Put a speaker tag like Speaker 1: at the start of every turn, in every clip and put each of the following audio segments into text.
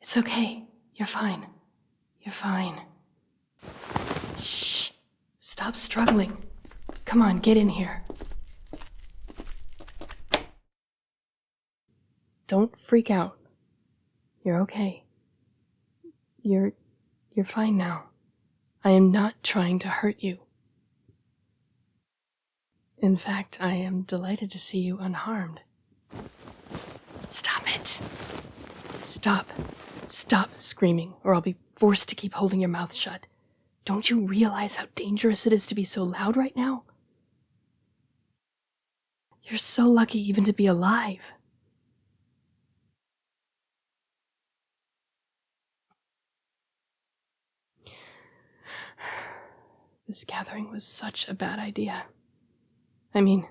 Speaker 1: It's okay. You're fine. You're fine. Shh. Stop struggling. Come on, get in here. Don't freak out. You're okay. You're fine now. I am not trying to hurt you. In fact, I am delighted to see you unharmed. Stop it. Stop screaming, or I'll be forced to keep holding your mouth shut. Don't you realize how dangerous it is to be so loud right now? You're so lucky even to be alive. This gathering was such a bad idea. I mean,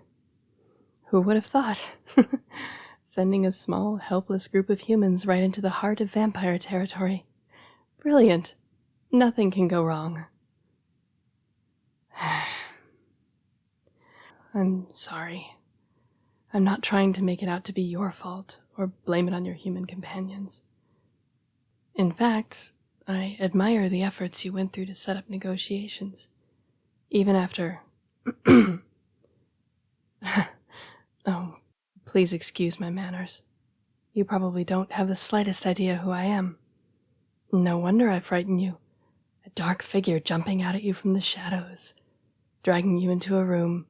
Speaker 1: who would have thought? Sending a small, helpless group of humans right into the heart of vampire territory. Brilliant. Nothing can go wrong. I'm sorry. I'm not trying to make it out to be your fault or blame it on your human companions. In fact, I admire the efforts you went through to set up negotiations, even after... Oh, please excuse my manners. You probably don't have the slightest idea who I am. No wonder I frighten you. A dark figure jumping out at you from the shadows, dragging you into a room,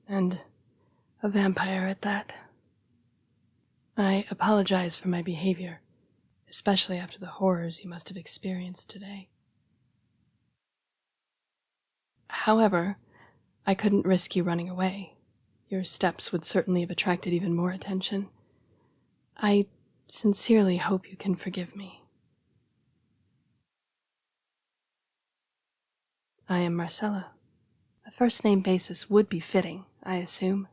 Speaker 1: and a vampire at that. I apologize for my behavior, especially after the horrors you must have experienced today. However, I couldn't risk you running away. Your steps would certainly have attracted even more attention. I sincerely hope you can forgive me. I am Marcella. A first-name basis would be fitting, I assume.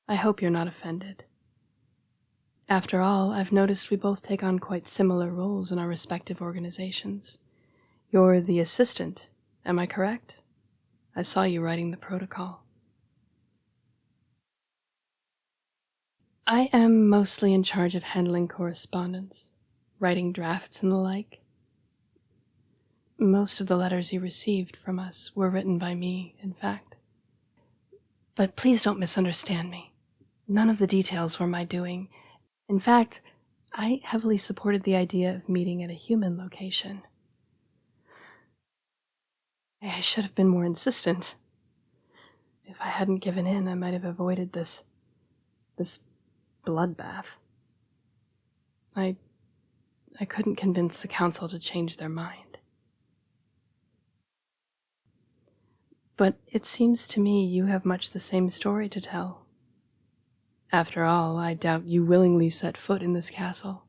Speaker 1: I hope you're not offended. After all, I've noticed we both take on quite similar roles in our respective organizations. You're the assistant, am I correct? I saw you writing the protocol. I am mostly in charge of handling correspondence, writing drafts and the like. Most of the letters you received from us were written by me, in fact. But please don't misunderstand me. None of the details were my doing. In fact, I heavily supported the idea of meeting at a human location. I should have been more insistent. If I hadn't given in, I might have avoided this bloodbath. I couldn't convince the council to change their mind. But it seems to me you have much the same story to tell. After all, I doubt you willingly set foot in this castle.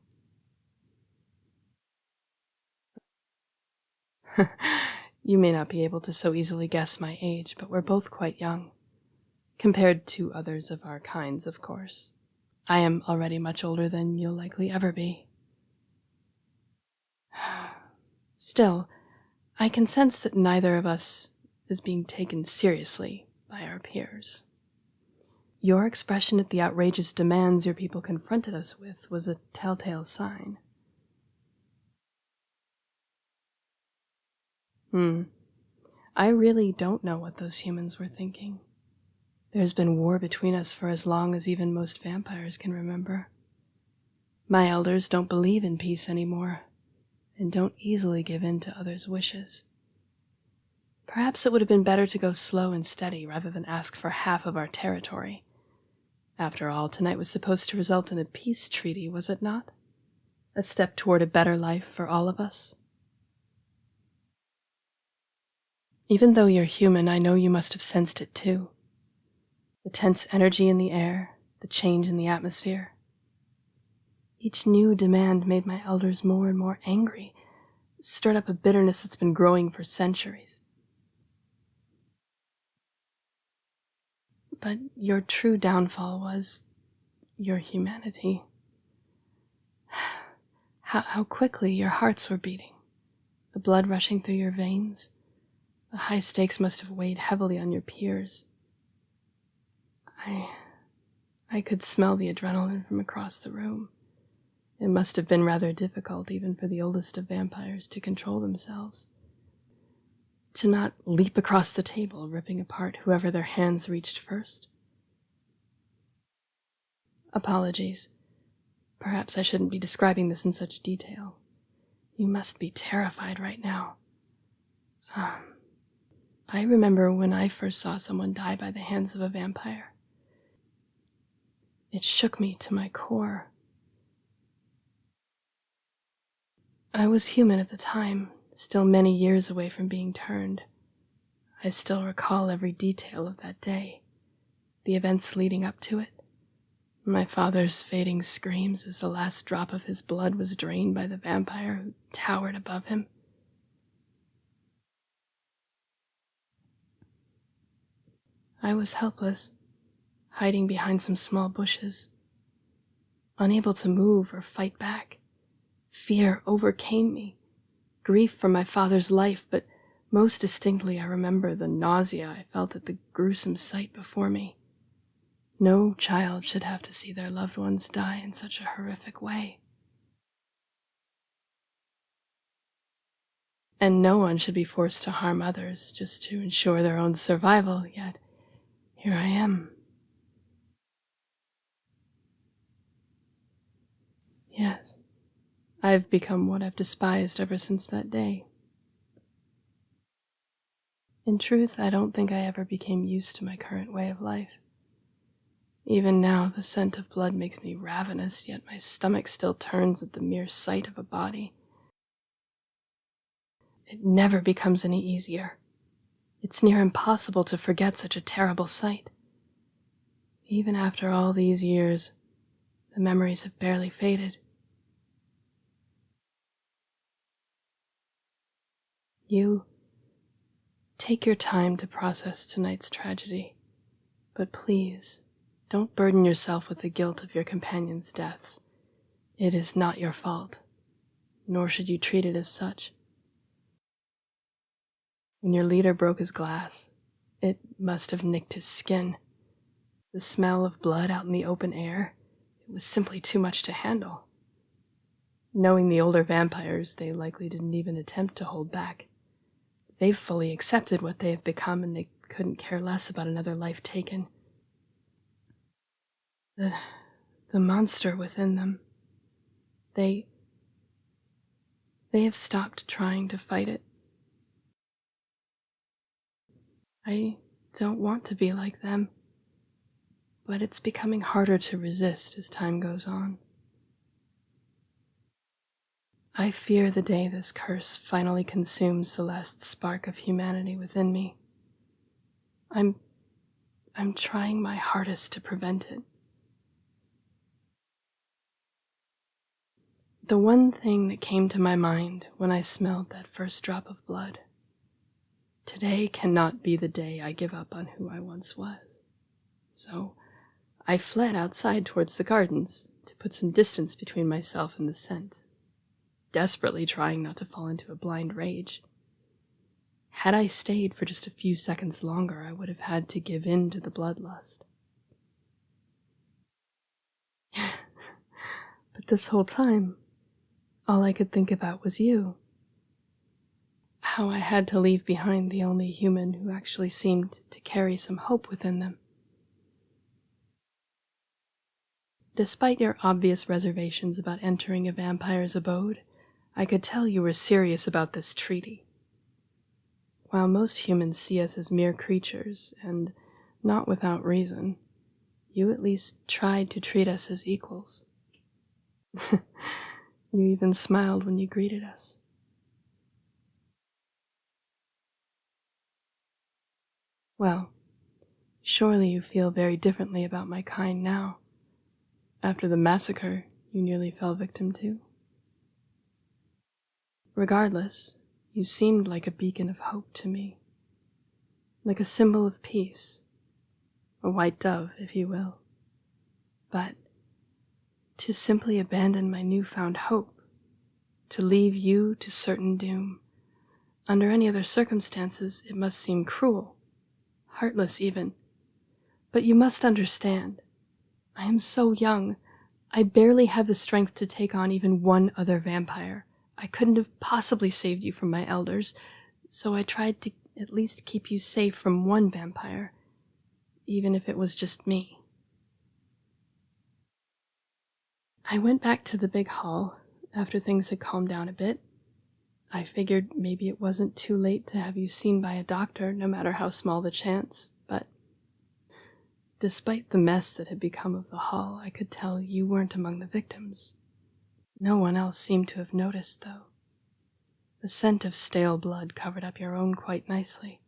Speaker 1: You may not be able to so easily guess my age, but we're both quite young. Compared to others of our kinds, of course. I am already much older than you'll likely ever be. Still, I can sense that neither of us is being taken seriously by our peers. Your expression at the outrageous demands your people confronted us with was a telltale sign. I really don't know what those humans were thinking. There's been war between us for as long as even most vampires can remember. My elders don't believe in peace anymore, and don't easily give in to others' wishes. Perhaps it would have been better to go slow and steady rather than ask for half of our territory. After all, tonight was supposed to result in a peace treaty, was it not? A step toward a better life for all of us. Even though you're human, I know you must have sensed it too. The tense energy in the air, the change in the atmosphere. Each new demand made my elders more and more angry, stirred up a bitterness that's been growing for centuries. But your true downfall was your humanity. How quickly your hearts were beating, the blood rushing through your veins. The high stakes must have weighed heavily on your peers. I could smell the adrenaline from across the room. It must have been rather difficult even for the oldest of vampires to control themselves. To not leap across the table, ripping apart whoever their hands reached first. Apologies. Perhaps I shouldn't be describing this in such detail. You must be terrified right now. I remember when I first saw someone die by the hands of a vampire. It shook me to my core. I was human at the time, still many years away from being turned. I still recall every detail of that day, the events leading up to it. My father's fading screams as the last drop of his blood was drained by the vampire who towered above him. I was helpless, hiding behind some small bushes, unable to move or fight back. Fear overcame me, grief for my father's life, but most distinctly I remember the nausea I felt at the gruesome sight before me. No child should have to see their loved ones die in such a horrific way. And no one should be forced to harm others just to ensure their own survival, yet here I am. Yes, I've become what I've despised ever since that day. In truth, I don't think I ever became used to my current way of life. Even now, the scent of blood makes me ravenous, yet my stomach still turns at the mere sight of a body. It never becomes any easier. It's near impossible to forget such a terrible sight. Even after all these years, the memories have barely faded. You take your time to process tonight's tragedy, but please, don't burden yourself with the guilt of your companion's deaths. It is not your fault, nor should you treat it as such. When your leader broke his glass, it must have nicked his skin. The smell of blood out in the open air, it was simply too much to handle. Knowing the older vampires, they likely didn't even attempt to hold back. They've fully accepted what they have become, and they couldn't care less about another life taken. The monster within them, they have stopped trying to fight it. I don't want to be like them, but it's becoming harder to resist as time goes on. I fear the day this curse finally consumes the last spark of humanity within me. I'm trying my hardest to prevent it. The one thing that came to my mind when I smelled that first drop of blood. Today cannot be the day I give up on who I once was. So I fled outside towards the gardens to put some distance between myself and the scent, desperately trying not to fall into a blind rage. Had I stayed for just a few seconds longer, I would have had to give in to the bloodlust. But this whole time, all I could think about was you. How I had to leave behind the only human who actually seemed to carry some hope within them. Despite your obvious reservations about entering a vampire's abode, I could tell you were serious about this treaty. While most humans see us as mere creatures, and not without reason, you at least tried to treat us as equals. You even smiled when you greeted us. Well, surely you feel very differently about my kind now, after the massacre you nearly fell victim to. Regardless, you seemed like a beacon of hope to me, like a symbol of peace, a white dove, if you will. But to simply abandon my newfound hope, to leave you to certain doom, under any other circumstances, it must seem cruel, heartless even. But you must understand, I am so young, I barely have the strength to take on even one other vampire. I couldn't have possibly saved you from my elders, so I tried to at least keep you safe from one vampire, even if it was just me. I went back to the big hall after things had calmed down a bit. I figured maybe it wasn't too late to have you seen by a doctor, no matter how small the chance, but despite the mess that had become of the hall, I could tell you weren't among the victims. No one else seemed to have noticed, though. The scent of stale blood covered up your own quite nicely.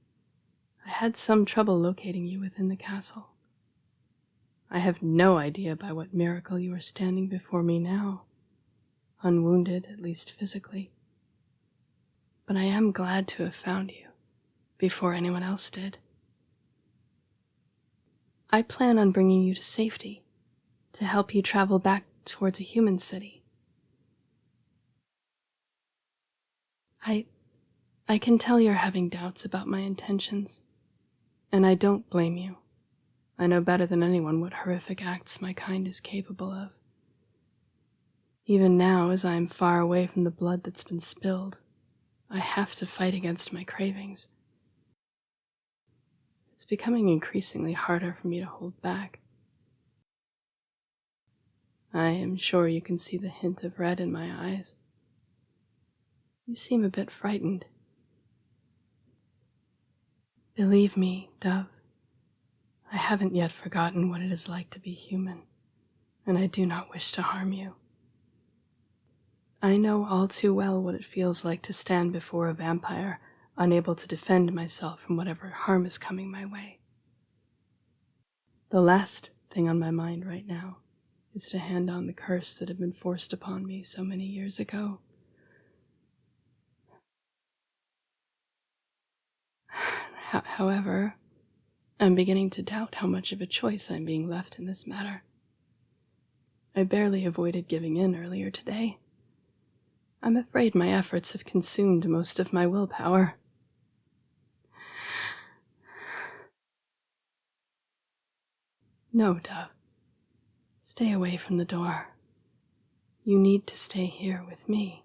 Speaker 1: I had some trouble locating you within the castle. I have no idea by what miracle you are standing before me now, unwounded, at least physically. But I am glad to have found you, before anyone else did. I plan on bringing you to safety, to help you travel back towards a human city. I can tell you're having doubts about my intentions, and I don't blame you. I know better than anyone what horrific acts my kind is capable of. Even now, as I am far away from the blood that's been spilled, I have to fight against my cravings. It's becoming increasingly harder for me to hold back. I am sure you can see the hint of red in my eyes. You seem a bit frightened. Believe me, Dove, I haven't yet forgotten what it is like to be human, and I do not wish to harm you. I know all too well what it feels like to stand before a vampire, unable to defend myself from whatever harm is coming my way. The last thing on my mind right now is to hand on the curse that had been forced upon me so many years ago. However, I'm beginning to doubt how much of a choice I'm being left in this matter. I barely avoided giving in earlier today. I'm afraid my efforts have consumed most of my willpower. No, Dove. Stay away from the door. You need to stay here with me.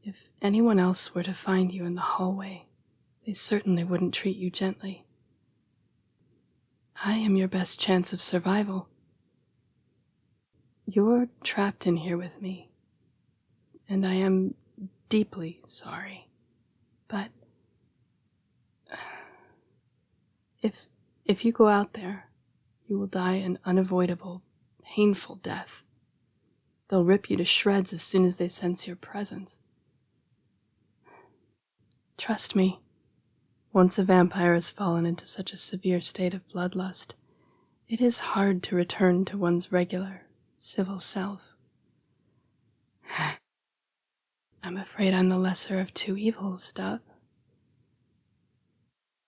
Speaker 1: If anyone else were to find you in the hallway, they certainly wouldn't treat you gently. I am your best chance of survival. You're trapped in here with me, and I am deeply sorry. But if you go out there, you will die an unavoidable, painful death. They'll rip you to shreds as soon as they sense your presence. Trust me, once a vampire has fallen into such a severe state of bloodlust, it is hard to return to one's regular, civil self. I'm afraid I'm the lesser of two evils, Dove.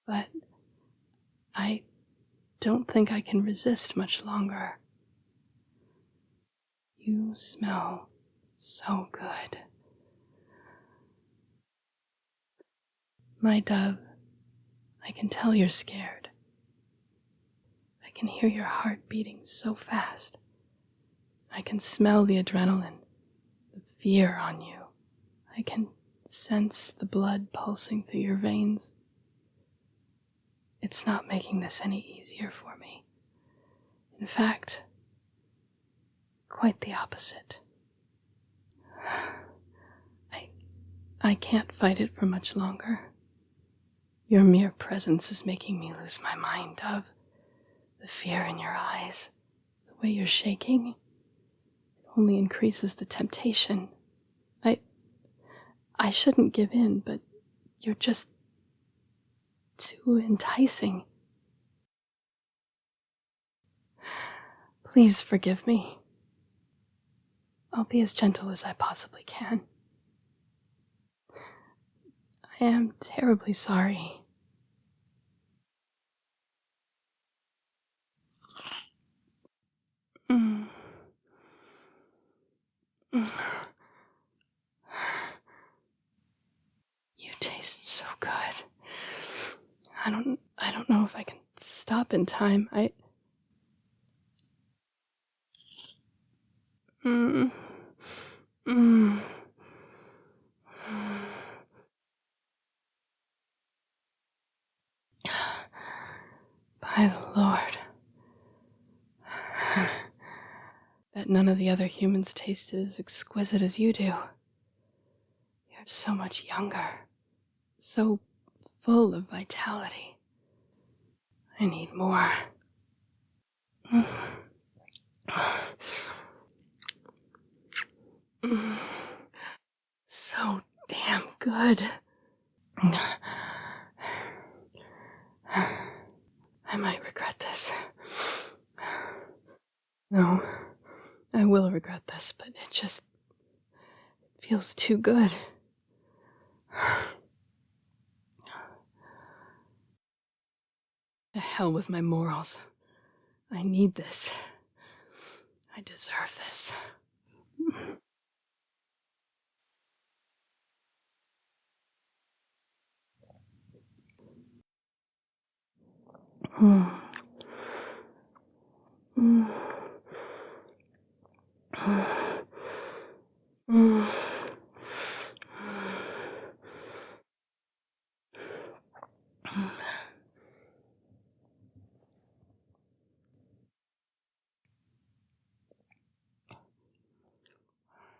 Speaker 1: But I don't think I can resist much longer. You smell so good. My Dove, I can tell you're scared. I can hear your heart beating so fast. I can smell the adrenaline, the fear on you. I can sense the blood pulsing through your veins. It's not making this any easier for me. In fact, quite the opposite. I can't fight it for much longer. Your mere presence is making me lose my mind, Dove. The fear in your eyes, the way you're shaking, it only increases the temptation. I shouldn't give in, but you're just too enticing. Please forgive me. I'll be as gentle as I possibly can. I am terribly sorry. You taste so good. I don't know if I can stop in time. Mm. Mm. By the Lord. Bet none of the other humans tasted as exquisite as you do. You're so much younger. So full of vitality. I need more. So damn good. I might regret this. No, I will regret this, but it just feels too good. To hell with my morals. I need this. I deserve this.